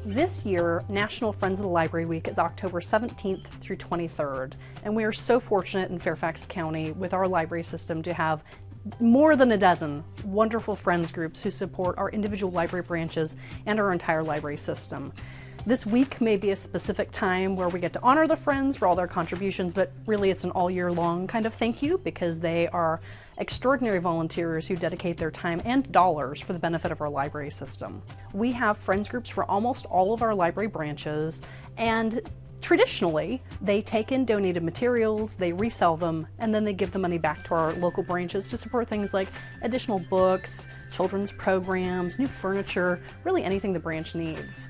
This year, National Friends of the Library Week is October 17th through 23rd, and we are so fortunate in Fairfax County with our library system to have more than a dozen wonderful friends groups who support our individual library branches and our entire library system. This week may be a specific time where we get to honor the friends for all their contributions, but really it's an all year long kind of thank you because they are extraordinary volunteers who dedicate their time and dollars for the benefit of our library system. We have friends groups for almost all of our library branches, and traditionally, they take in donated materials, they resell them, and then they give the money back to our local branches to support things like additional books, children's programs, new furniture, really anything the branch needs.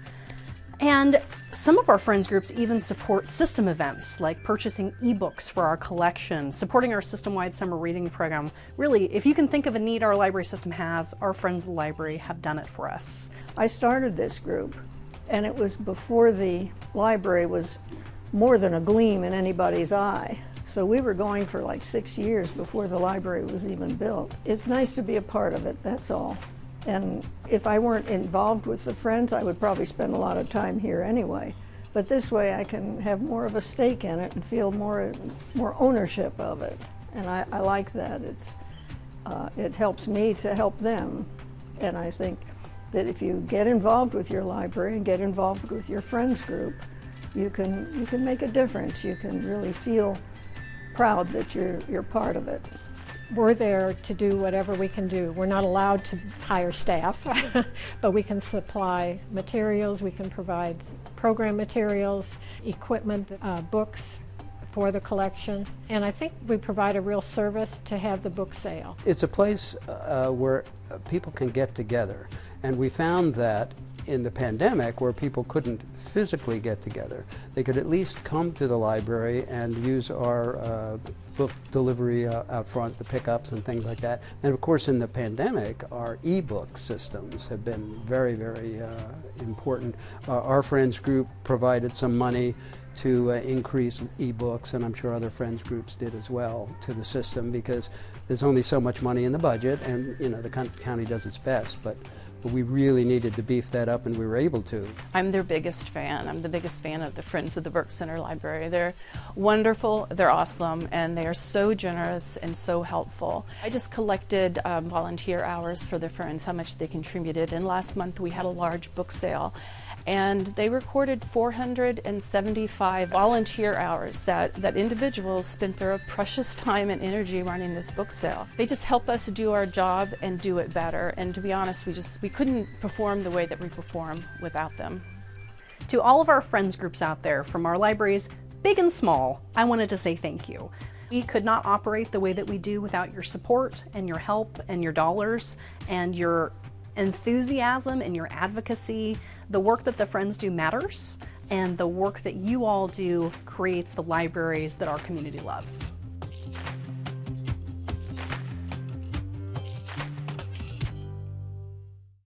And some of our friends groups even support system events like purchasing ebooks for our collection, supporting our system-wide summer reading program. Really, if you can think of a need our library system has, our Friends of the Library have done it for us. I started this group, and it was before the library was more than a gleam in anybody's eye. So we were going for like 6 years before the library was even built. It's nice to be a part of it, that's all. And if I weren't involved with the Friends, I would probably spend a lot of time here anyway. But this way I can have more of a stake in it and feel more ownership of it. And I like that. It helps me to help them. And I think that if you get involved with your library and get involved with your friends group, you can make a difference. You can really feel proud that you're part of it. We're there to do whatever we can do. We're not allowed to hire staff, but we can supply materials, we can provide program materials, equipment, books for the collection, and I think we provide a real service to have the book sale. It's a place where people can get together, and we found that in the pandemic, where people couldn't physically get together, they could at least come to the library and use our book delivery out front, the pickups and things like that. And of course, in the pandemic, our e-book systems have been very, very important. Our friends group provided some money to increase e-books, and I'm sure other friends groups did as well, to the system, because there's only so much money in the budget, and the county does its best, but we really needed to beef that up, and we were able to. I'm their biggest fan. I'm the biggest fan of the Friends of the Burke Center Library. They're wonderful, they're awesome, and they are so generous and so helpful. I just collected volunteer hours for the Friends, how much they contributed, and last month we had a large book sale, and they recorded 475 volunteer hours that individuals spent their precious time and energy running this book sale. They just help us do our job and do it better, and to be honest, we couldn't perform the way that we perform without them. To all of our friends groups out there from our libraries, big and small, I wanted to say thank you. We could not operate the way that we do without your support and your help and your dollars and your enthusiasm and your advocacy. The work that the Friends do matters, and the work that you all do creates the libraries that our community loves.